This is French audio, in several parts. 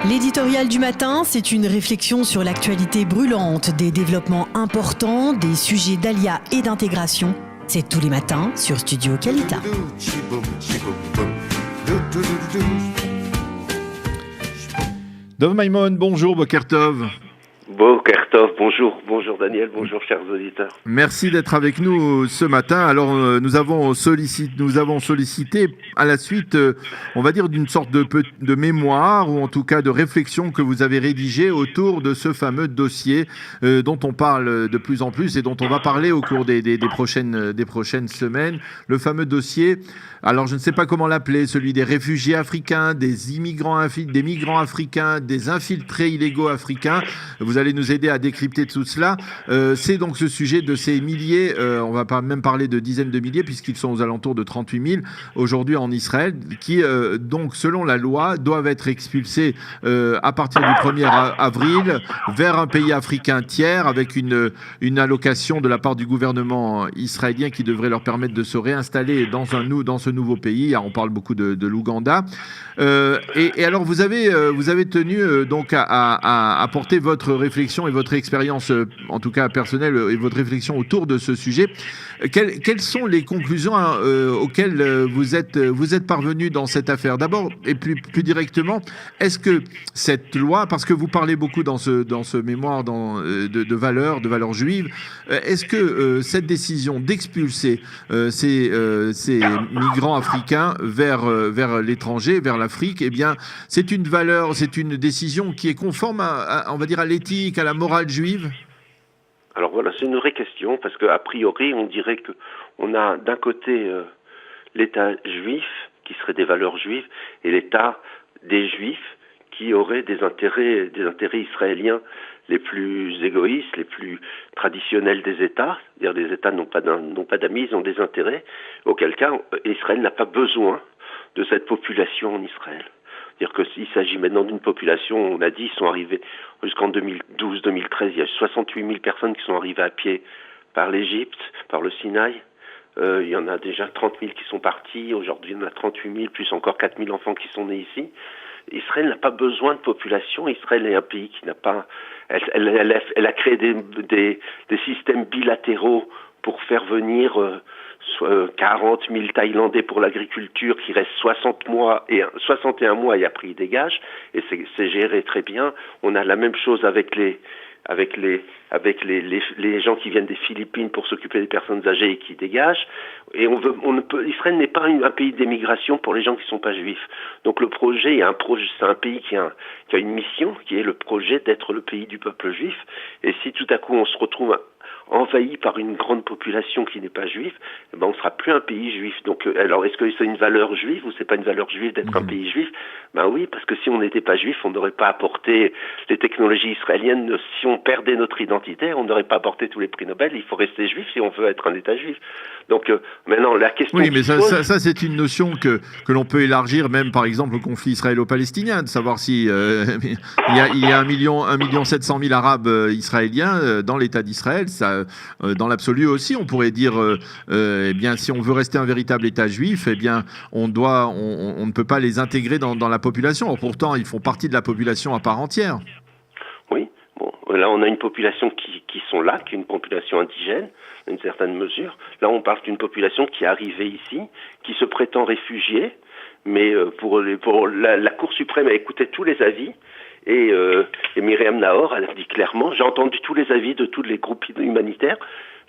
L'éditorial du matin, c'est une réflexion sur l'actualité brûlante, des développements importants, des sujets d'ALIA et d'intégration. C'est tous les matins sur Studio Kalita. Dov Maimon, bonjour, Boker Tov. Boker Tov, bonjour Daniel, bonjour chers auditeurs. Merci d'être avec nous ce matin. Alors nous avons sollicité à la suite, on va dire d'une sorte de mémoire ou en tout cas de réflexion que vous avez rédigée autour de ce fameux dossier dont on parle de plus en plus et dont on va parler au cours des prochaines semaines. Le fameux dossier, alors je ne sais pas comment l'appeler, celui des réfugiés africains, des migrants africains, des infiltrés illégaux africains. Vous allez nous aider à décrypter tout cela. C'est donc ce sujet de ces milliers, on va pas même parler de dizaines de milliers puisqu'ils sont aux alentours de 38 000 aujourd'hui en Israël, qui donc selon la loi doivent être expulsés à partir du 1er avril vers un pays africain tiers avec une allocation de la part du gouvernement israélien qui devrait leur permettre de se réinstaller dans ce nouveau pays. On parle beaucoup de l'Ouganda. Et alors vous avez tenu donc à apporter votre réflexion et votre expérience, en tout cas personnelle, et votre réflexion autour de ce sujet. Quelles sont les conclusions auxquelles vous êtes parvenus dans cette affaire? D'abord, et plus directement, est-ce que cette loi, parce que vous parlez beaucoup dans ce mémoire de valeurs juives, est-ce que cette décision d'expulser ces migrants africains vers l'étranger, vers l'Afrique, eh bien, c'est une décision qui est conforme on va dire, à l'éthique, à la morale juive? Alors voilà, c'est une vraie question, parce qu'a priori, on dirait qu'on a d'un côté l'État juif, qui serait des valeurs juives, et l'État des Juifs, qui aurait des intérêts israéliens les plus égoïstes, les plus traditionnels des États. C'est-à-dire les États n'ont pas d'amis, ils ont des intérêts, auquel cas Israël n'a pas besoin de cette population en Israël. C'est-à-dire que s'il s'agit maintenant d'une population, on a dit, ils sont arrivés jusqu'en 2012-2013, il y a 68 000 personnes qui sont arrivées à pied par l'Égypte, par le Sinaï. Il y en a déjà 30 000 qui sont partis. Aujourd'hui, il y en a 38 000, plus encore 4 000 enfants qui sont nés ici. Israël n'a pas besoin de population. Israël est un pays qui n'a pas... Elle a créé des systèmes bilatéraux pour faire venir 40 000 Thaïlandais pour l'agriculture qui restent 61 mois et après ils dégagent, et c'est géré très bien. On a la même chose avec les gens qui viennent des Philippines pour s'occuper des personnes âgées et qui dégagent. Et Israël n'est pas un pays d'émigration pour les gens qui ne sont pas juifs. Donc le projet, c'est un pays qui a une mission, qui est le projet d'être le pays du peuple juif. Et si tout à coup on se retrouve envahi par une grande population qui n'est pas juive, eh ben on sera plus un pays juif. Donc, alors, est-ce que c'est une valeur juive ou c'est pas une valeur juive d'être un pays juif? Ben oui, parce que si on n'était pas juif, on n'aurait pas apporté les technologies israéliennes. Si on perdait notre identité, on n'aurait pas apporté tous les prix Nobel. Il faut rester juif si on veut être un État juif. Donc, maintenant, la question... Oui, mais ça c'est une notion que l'on peut élargir même, par exemple, au conflit israélo-palestinien, de savoir si il y a 1 700 000 Arabes israéliens dans l'État d'Israël. Ça, dans l'absolu aussi, on pourrait dire, eh bien, si on veut rester un véritable État juif, eh bien, on ne peut pas les intégrer dans la population. Or, pourtant, ils font partie de la population à part entière. Oui, bon, là, on a une population qui sont là, qui est une population indigène, dans une certaine mesure. Là, on parle d'une population qui est arrivée ici, qui se prétend réfugiée, mais pour la Cour suprême a écouté tous les avis. Et Myriam Naor, elle a dit clairement, j'ai entendu tous les avis de tous les groupes humanitaires,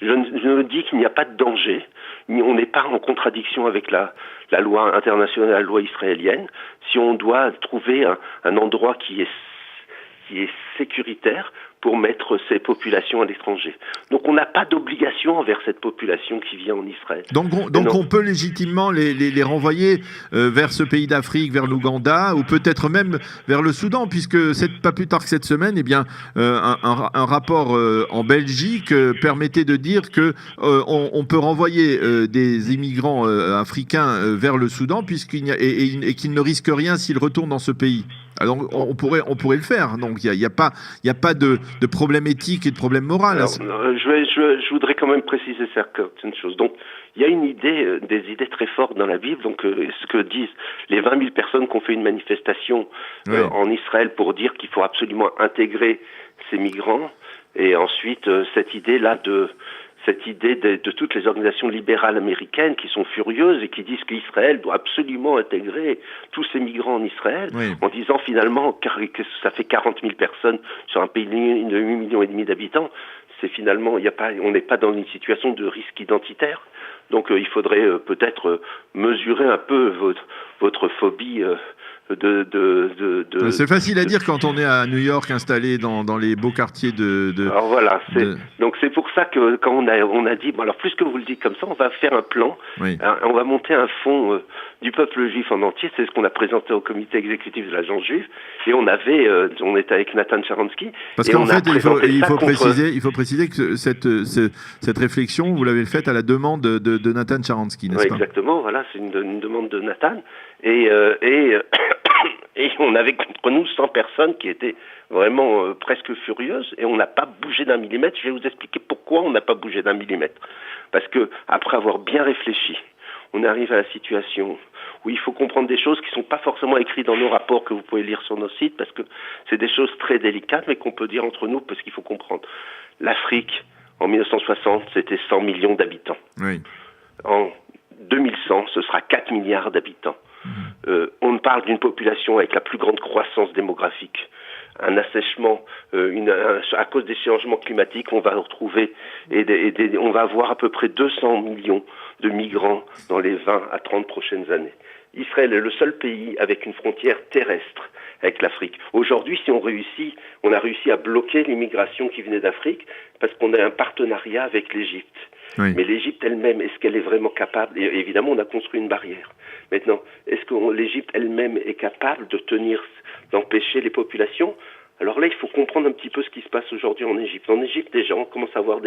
je me dis qu'il n'y a pas de danger, on n'est pas en contradiction avec la loi internationale, la loi israélienne. Si on doit trouver un endroit qui est sécuritaire pour mettre ces populations à l'étranger. Donc on n'a pas d'obligation envers cette population qui vient en Israël. Donc on peut légitimement les renvoyer vers ce pays d'Afrique, vers l'Ouganda, ou peut-être même vers le Soudan, puisque pas plus tard que cette semaine, eh bien, un rapport en Belgique permettait de dire que on peut renvoyer des immigrants africains vers le Soudan, et qu'ils ne risquent rien s'ils retournent dans ce pays. Alors on pourrait le faire. Donc il y a pas de problèmes éthiques et de problèmes moraux. Alors, je voudrais quand même préciser certaines choses. Donc, il y a une idée, des idées très fortes dans la Bible. Donc, ce que disent les 20 000 personnes qui ont fait une manifestation en Israël pour dire qu'il faut absolument intégrer ces migrants. Et ensuite, cette idée de toutes les organisations libérales américaines qui sont furieuses et qui disent qu'Israël doit absolument intégrer tous ces migrants en Israël, en disant finalement que ça fait 40 000 personnes sur un pays de 8,5 millions d'habitants. C'est finalement, on n'est pas dans une situation de risque identitaire. Donc il faudrait peut-être mesurer un peu votre phobie. C'est facile à dire quand on est à New York, installé dans les beaux quartiers Alors voilà, donc c'est pour ça que quand on a dit, bon alors plus que vous le dites comme ça, on va faire un plan, on va monter un fonds du peuple juif en entier, c'est ce qu'on a présenté au comité exécutif de l'agence juive, et on était avec Nathan Sharansky. Parce qu'en fait, il faut préciser que cette réflexion, vous l'avez faite à la demande de Nathan Sharansky, n'est-ce pas ? Exactement, voilà, c'est une demande de Nathan, et on avait contre nous 100 personnes qui étaient vraiment presque furieuses, et on n'a pas bougé d'un millimètre. Je vais vous expliquer pourquoi on n'a pas bougé d'un millimètre. Parce que après avoir bien réfléchi, on arrive à la situation où il faut comprendre des choses qui ne sont pas forcément écrites dans nos rapports que vous pouvez lire sur nos sites, parce que c'est des choses très délicates, mais qu'on peut dire entre nous, parce qu'il faut comprendre. L'Afrique, en 1960, c'était 100 millions d'habitants. Oui. En 2100, ce sera 4 milliards d'habitants. On parle d'une population avec la plus grande croissance démographique, un assèchement, à cause des changements climatiques, on va retrouver on va avoir à peu près 200 millions de migrants dans les 20 à 30 prochaines années. Israël est le seul pays avec une frontière terrestre avec l'Afrique. Aujourd'hui, si on a réussi à bloquer l'immigration qui venait d'Afrique parce qu'on a un partenariat avec l'Égypte. Oui. Mais l'Égypte elle-même, est-ce qu'elle est vraiment capable ? Et évidemment, on a construit une barrière. Maintenant, est-ce que l'Égypte elle-même est capable d'empêcher les populations ? Alors là, il faut comprendre un petit peu ce qui se passe aujourd'hui en Égypte. En Égypte, déjà, on commence à voir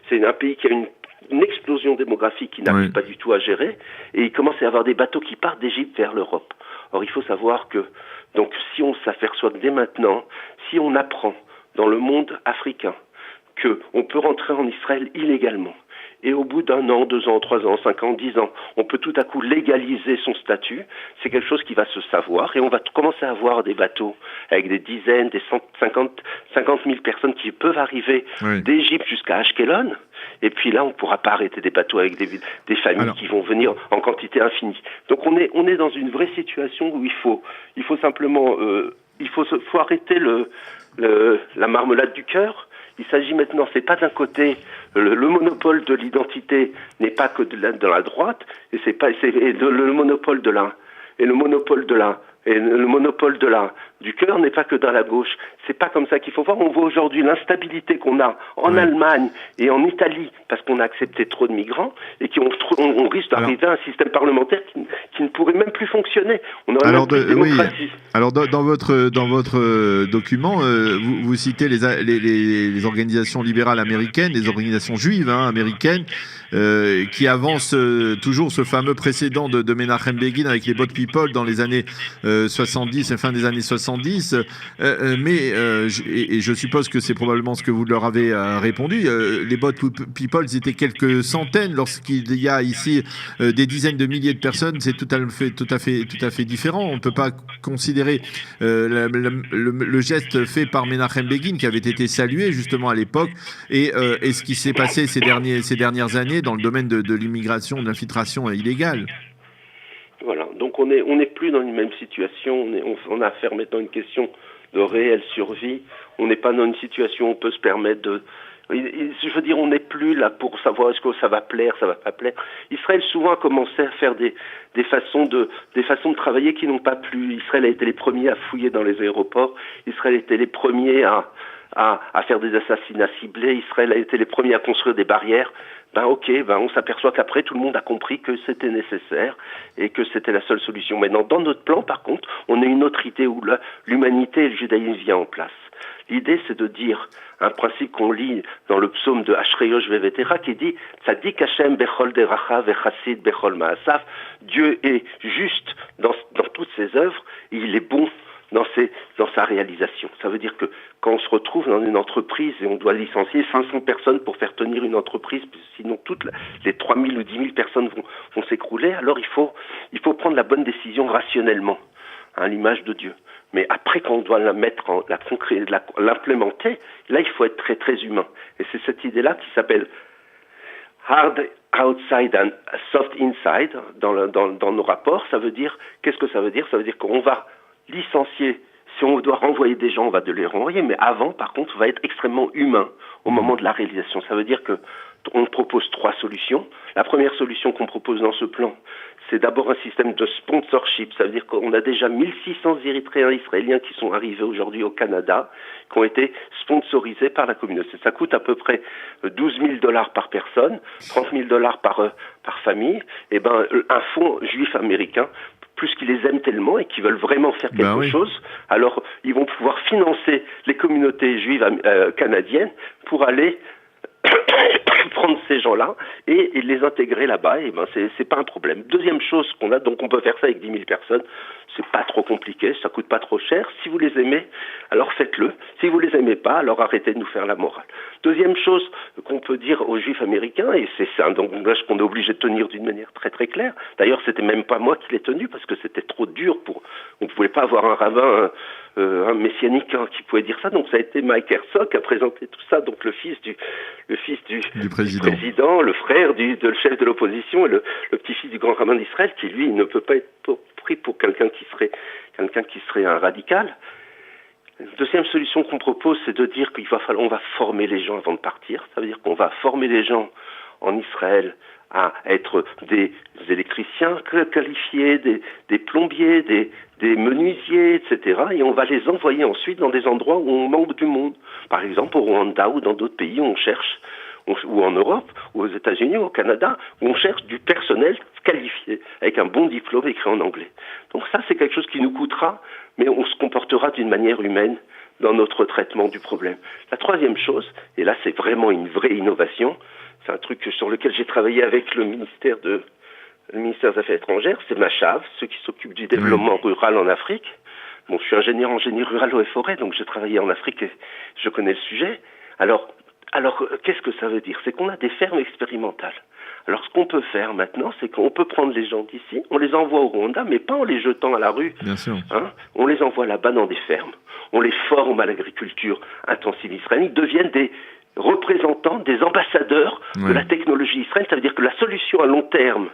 c'est un pays qui a une explosion démographique qui n'arrive pas du tout à gérer, et il commence à y avoir des bateaux qui partent d'Égypte vers l'Europe. Or, il faut savoir que, donc, si on s'aperçoit dès maintenant, si on apprend dans le monde africain qu'on peut rentrer en Israël illégalement, et au bout d'1 an, 2 ans, 3 ans, 5 ans, 10 ans, on peut tout à coup légaliser son statut, c'est quelque chose qui va se savoir, et on va commencer à avoir des bateaux avec des dizaines, des 50 000 personnes qui peuvent arriver d'Égypte jusqu'à Ashkelon, et puis là, on ne pourra pas arrêter des bateaux avec des familles qui vont venir en quantité infinie. Donc on est dans une vraie situation où il faut simplement, faut arrêter la marmelade du cœur. Il s'agit maintenant, c'est pas d'un côté, le monopole de l'identité n'est pas que dans la droite, le monopole du cœur n'est pas que dans la gauche. C'est pas comme ça qu'il faut voir. On voit aujourd'hui l'instabilité qu'on a en Allemagne et en Italie parce qu'on a accepté trop de migrants et on risque d'arriver à un système parlementaire qui ne pourrait même plus fonctionner. On aurait même plus de démocratie. Oui. Alors dans votre document, vous citez les organisations libérales américaines, les organisations juives américaines, qui avancent toujours ce fameux précédent de Menachem Begin avec les Boat People dans les années 70 et fin des années 70. Mais je suppose que c'est probablement ce que vous leur avez répondu. Les Boat People, ils étaient quelques centaines. Lorsqu'il y a ici des dizaines de milliers de personnes, c'est tout à fait différent. On ne peut pas considérer le geste fait par Menachem Begin, qui avait été salué justement à l'époque, et ce qui s'est passé ces dernières années dans le domaine de l'immigration, de l'infiltration illégale. Voilà, donc on n'est plus dans une même situation, on a affaire maintenant à une question de réelle survie, on n'est pas dans une situation où on peut se permettre je veux dire, on n'est plus là pour savoir est-ce que ça va plaire, ça va pas plaire. Israël souvent a commencé à faire des façons de travailler qui n'ont pas plu. Israël a été les premiers à fouiller dans les aéroports, Israël a été les premiers à faire des assassinats ciblés, Israël a été les premiers à construire des barrières. On s'aperçoit qu'après, tout le monde a compris que c'était nécessaire et que c'était la seule solution. Maintenant, dans notre plan, par contre, on a une autre idée où l'humanité et le judaïsme viennent en place. L'idée, c'est de dire un principe qu'on lit dans le psaume de Ashreyosh Vevetera qui dit « Tzadik Hashem bechol deracha vechassid bechol ma'asaf » Dieu est juste dans toutes ses œuvres, et il est bon dans sa réalisation. Ça veut dire que quand on se retrouve dans une entreprise et on doit licencier 500 personnes pour faire tenir une entreprise, sinon toutes les 3000 ou 10 000 personnes vont s'écrouler, alors il faut prendre la bonne décision rationnellement, à l'image de Dieu. Mais après, quand on doit la mettre l'implémenter, là, il faut être très, très humain. Et c'est cette idée-là qui s'appelle hard outside and soft inside dans nos rapports. Ça veut dire, qu'est-ce que ça veut dire? Ça veut dire qu'on va licencier. Si on doit renvoyer des gens, on va les renvoyer. Mais avant, par contre, on va être extrêmement humain au moment de la réalisation. Ça veut dire que on propose 3 solutions. La première solution qu'on propose dans ce plan, c'est d'abord un système de sponsorship. Ça veut dire qu'on a déjà 1600 Érythréens israéliens qui sont arrivés aujourd'hui au Canada, qui ont été sponsorisés par la communauté. Ça coûte à peu près $12,000 par personne, $30,000 par famille. Et un fonds juif américain, plus qu'ils les aiment tellement et qu'ils veulent vraiment faire quelque chose, alors ils vont pouvoir financer les communautés juives canadiennes pour aller prendre ces gens-là et les intégrer là-bas, et c'est pas un problème. Deuxième chose qu'on a, donc on peut faire ça avec 10 000 personnes, c'est pas trop compliqué, ça coûte pas trop cher. Si vous les aimez, alors faites-le. Si vous les aimez pas, alors arrêtez de nous faire la morale. Deuxième chose qu'on peut dire aux Juifs américains, et c'est un langage qu'on est obligé de tenir d'une manière très très claire. D'ailleurs, c'était même pas moi qui l'ai tenu parce que c'était trop dur on pouvait pas avoir un rabbin un messianique qui pouvait dire ça, donc ça a été Mike Herzog qui a présenté tout ça, donc le fils du président, le frère du chef de l'opposition et le petit-fils du grand rabbin d'Israël, qui lui ne peut pas être pris pour quelqu'un qui serait un radical. La deuxième solution qu'on propose, c'est de dire on va former les gens avant de partir. Ça veut dire qu'on va former les gens en Israël à être des électriciens qualifiés, des plombiers, des menuisiers, etc. Et on va les envoyer ensuite dans des endroits où on manque du monde. Par exemple, au Rwanda ou dans d'autres pays où on cherche, ou en Europe, ou aux États-Unis, ou au Canada, où on cherche du personnel qualifié, avec un bon diplôme écrit en anglais. Donc ça, c'est quelque chose qui nous coûtera, mais on se comportera d'une manière humaine dans notre traitement du problème. La troisième chose, et là c'est vraiment une vraie innovation, c'est un truc sur lequel j'ai travaillé avec le ministère des Affaires étrangères, c'est Machav, ceux qui s'occupent du développement rural en Afrique. Bon, je suis ingénieur en génie rural eaux et forêts, donc j'ai travaillé en Afrique et je connais le sujet. Alors, qu'est-ce que ça veut dire? C'est qu'on a des fermes expérimentales. Alors, ce qu'on peut faire maintenant, c'est qu'on peut prendre les gens d'ici, on les envoie au Rwanda, mais pas en les jetant à la rue. Bien sûr. On les envoie là-bas dans des fermes. On les forme à l'agriculture intensive israélienne. Ils deviennent des représentants, des ambassadeurs de la technologie israélienne. Ça veut dire que la solution à long terme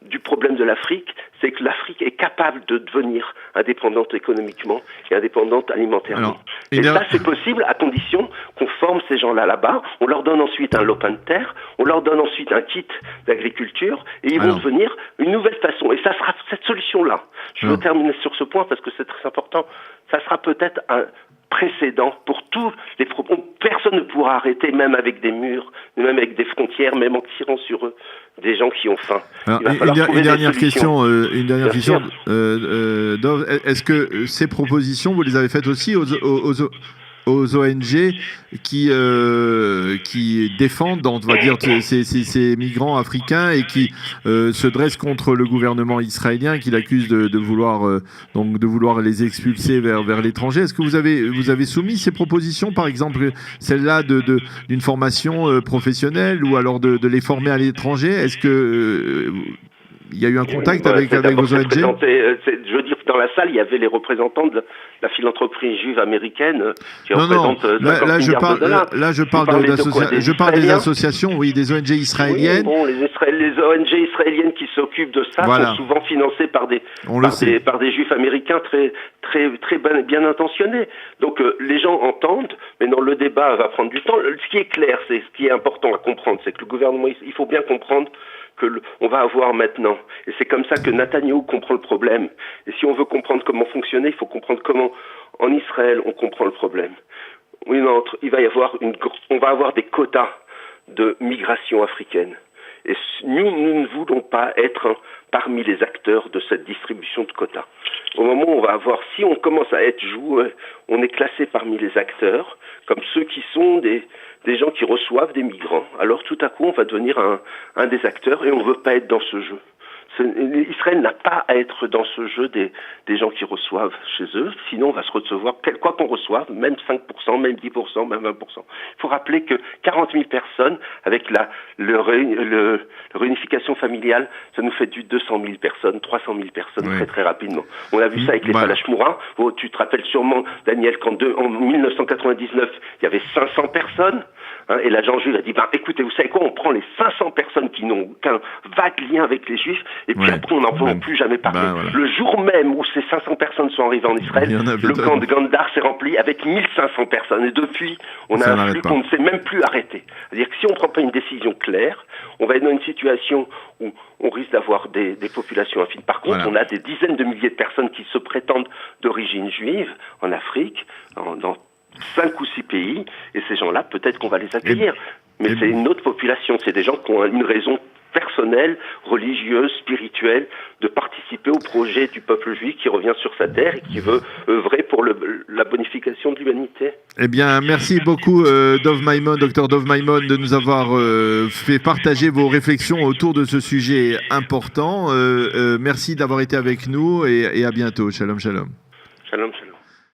du problème de l'Afrique, c'est que l'Afrique est capable de devenir indépendante économiquement et indépendante alimentairement. Ça, c'est possible à condition qu'on forme ces gens-là là-bas. On leur donne ensuite un lopin de terre, on leur donne ensuite un kit d'agriculture et ils vont devenir une nouvelle façon. Et ça sera cette solution-là. Je veux terminer sur ce point parce que c'est très important. Ça sera peut-être un précédent pour tous les problèmes. Personne ne pourra arrêter, même avec des murs, même avec des frontières, même en tirant sur eux, des gens qui ont faim. Alors, une dernière question. Dov, est-ce que ces propositions, vous les avez faites aussi aux ONG qui défendent, on va dire, ces migrants africains et qui se dressent contre le gouvernement israélien, qui l'accuse de vouloir les expulser vers l'étranger? Est-ce que vous avez soumis ces propositions, par exemple celle-là d'une formation professionnelle, ou alors de les former à l'étranger? Est-ce que il y a eu un contact avec vos ONG? Je veux dire, dans la salle, il y avait les représentants de la philothroprie juive américaine qui représentent 50 milliards de dollars. Là, je parle des associations, oui, des ONG israéliennes. Oui, bon, les ONG israéliennes qui s'occupent de ça sont souvent financées par des juifs américains très, très, très bien intentionnés. Donc, les gens entendent, mais non, le débat va prendre du temps. Ce qui est clair, ce qui est important à comprendre, c'est que le gouvernement, il faut bien comprendre on va avoir maintenant. Et c'est comme ça que Netanyahou comprend le problème. Et si on veut comprendre comment fonctionner, il faut comprendre comment, en Israël, on comprend le problème. On va avoir des quotas de migration africaine. Et nous ne voulons pas être parmi les acteurs de cette distribution de quotas. Au moment où si on commence à être joué, on est classé parmi les acteurs, comme ceux qui sont des gens qui reçoivent des migrants. Alors tout à coup, on va devenir un des acteurs et on ne veut pas être dans ce jeu. Israël n'a pas à être dans ce jeu des gens qui reçoivent chez eux, sinon on va se recevoir, quoi qu'on reçoive, même 5%, même 10%, même 20%. Il faut rappeler que 40 000 personnes, avec la réunification familiale, ça nous fait du 200 000 personnes, 300 000 personnes très très rapidement. On a vu ça avec les Palachmoura. Tu te rappelles sûrement, Daniel, en 1999, il y avait 500 personnes. Et l'agent juif a dit, écoutez, vous savez quoi, on prend les 500 personnes qui n'ont aucun vague lien avec les juifs, et puis après on n'en peut plus jamais parler. Le jour même où ces 500 personnes sont arrivées en Israël, le camp de Gandar s'est rempli avec 1500 personnes, et depuis, on a un flux qu'on ne sait même plus arrêter. C'est-à-dire que si on ne prend pas une décision claire, on va être dans une situation où on risque d'avoir des populations infimes. Par contre, on a des dizaines de milliers de personnes qui se prétendent d'origine juive en Afrique, dans 5 ou 6 pays, et ces gens-là, peut-être qu'on va les accueillir. Mais c'est une autre population, c'est des gens qui ont une raison personnelle, religieuse, spirituelle, de participer au projet du peuple juif qui revient sur sa terre et qui veut œuvrer pour la bonification de l'humanité. Eh bien, merci beaucoup, Dov Maimon, docteur Dov Maimon, de nous avoir fait partager vos réflexions autour de ce sujet important. Merci d'avoir été avec nous et à bientôt. Shalom, shalom. Shalom, shalom.